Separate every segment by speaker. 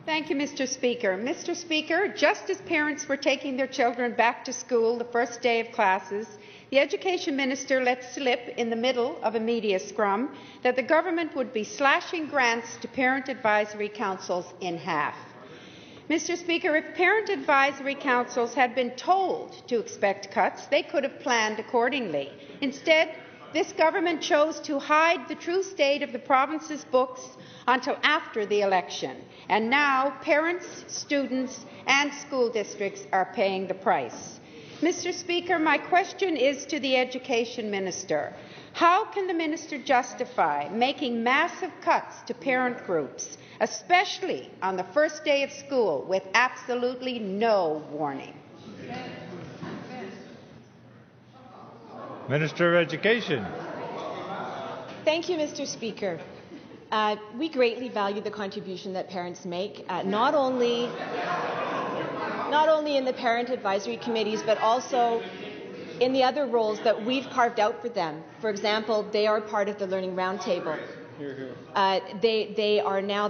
Speaker 1: Thank you, Mr. Speaker. Mr. Speaker, just as parents were taking their children back to school the first day of classes, the Education Minister let slip in the middle of a media scrum that the government would be slashing grants to parent advisory councils in half. Mr. Speaker, if parent advisory councils had been told to expect cuts, they could have planned accordingly. Instead, this government chose to hide the true state of the province's books until after the election, and now parents, students and school districts are paying the price. Mr. Speaker, my question is to the Education Minister. How can the Minister justify making massive cuts to parent groups, especially on the first day of school, with absolutely no warning?
Speaker 2: Minister of Education.
Speaker 3: Thank you, Mr. Speaker. We greatly value the contribution that parents make, not only in the parent advisory committees, but also in the other roles that we've carved out for them. For example, they are part of the Learning Roundtable.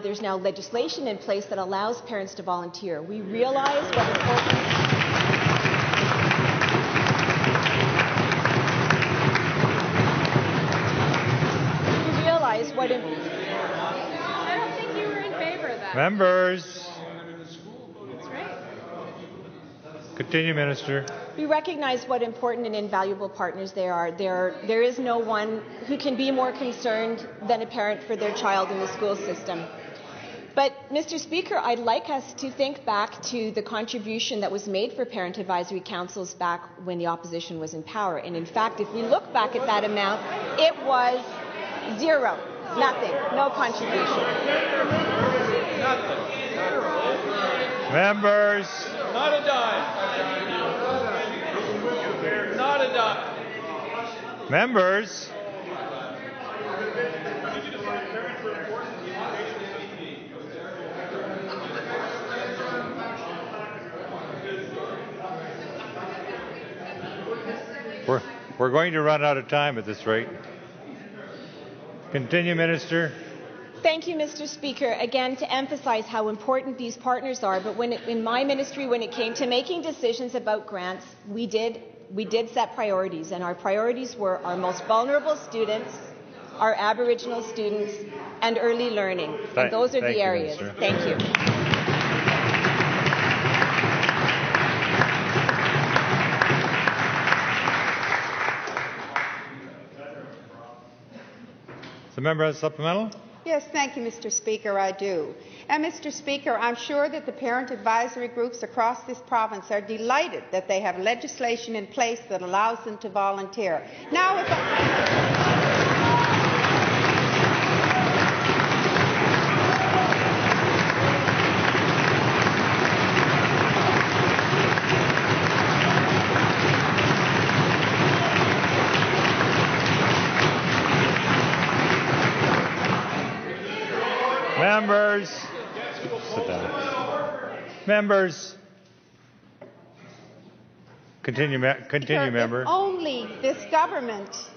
Speaker 3: There's now legislation in place that allows parents to volunteer. We realize what important.
Speaker 1: I don't think you were in favour of that.
Speaker 2: Members.
Speaker 1: That's right.
Speaker 2: Continue, Minister.
Speaker 3: We recognize what important and invaluable partners they are. There is no one who can be more concerned than a parent for their child in the school system. But, Mr. Speaker, I'd like us to think back to the contribution that was made for parent advisory councils back when the opposition was in power. And in fact, if we look back at that amount, it was zero. Nothing. No contribution.
Speaker 4: Nothing.
Speaker 2: Members.
Speaker 4: Not a dime. Not a dime.
Speaker 2: Members. We're going to run out of time at this rate. Continue, Minister.
Speaker 3: Thank you, Mr. Speaker. Again, to emphasize how important these partners are, but in my ministry, when it came to making decisions about grants, we did set priorities, and our priorities were our most vulnerable students, our Aboriginal students, and early learning. And those are the areas. Thank you.
Speaker 2: The member has a supplemental.
Speaker 1: Yes, thank you, Mr. Speaker, I do. And Mr. Speaker, I'm sure that the parent advisory groups across this province are delighted that they have legislation in place that allows them to volunteer. Now,
Speaker 2: Members. Sit down. Members. Continue, member.
Speaker 1: If only this government.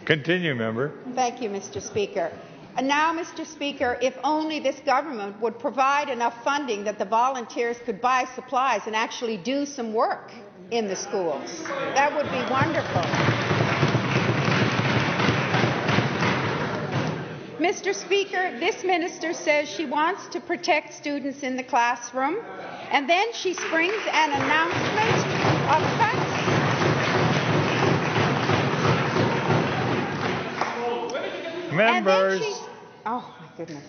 Speaker 2: Continue, member.
Speaker 1: Thank you, Mr. Speaker. And now, Mr. Speaker, if only this government would provide enough funding that the volunteers could buy supplies and actually do some work in the schools. That would be wonderful. Mr. Speaker, this minister says she wants to protect students in the classroom, and then she springs an announcement of cuts.
Speaker 2: Members.
Speaker 1: Oh, my goodness.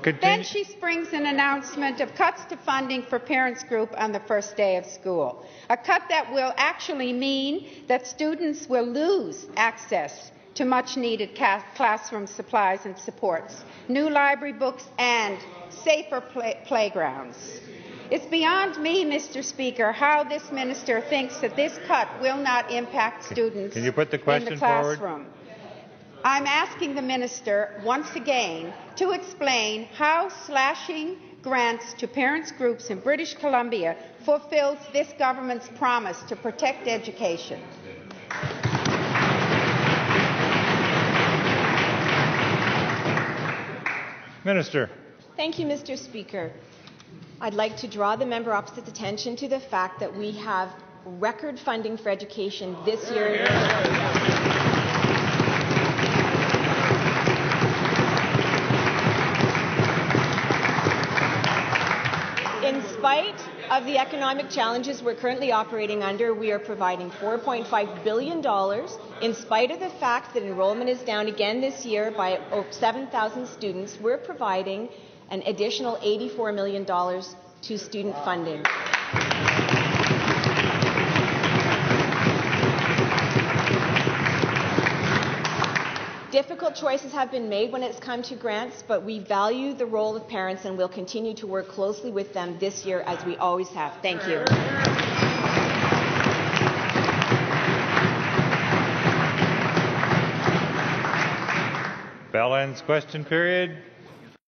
Speaker 2: Continue.
Speaker 1: Then she springs an announcement of cuts to funding for Parents Group on the first day of school. A cut that will actually mean that students will lose access to much-needed classroom supplies and supports, new library books and safer playgrounds. It's beyond me, Mr. Speaker, how this minister thinks that this cut will not impact students
Speaker 2: Can you put the question
Speaker 1: in the classroom.
Speaker 2: Forward?
Speaker 1: I'm asking the minister once again to explain how slashing grants to parents' groups in British Columbia fulfills this government's promise to protect education.
Speaker 2: Minister.
Speaker 3: Thank you, Mr. Speaker. I'd like to draw the member opposite's attention to the fact that we have record funding for education this year. In spite of the economic challenges we're currently operating under, we are providing $4.5 billion in spite of the fact that enrollment is down again this year by over 7,000 students. We're providing an additional $84 million to student funding. Difficult choices have been made when it's come to grants, but we value the role of parents and will continue to work closely with them this year as we always have. Thank you.
Speaker 2: Bell ends question period.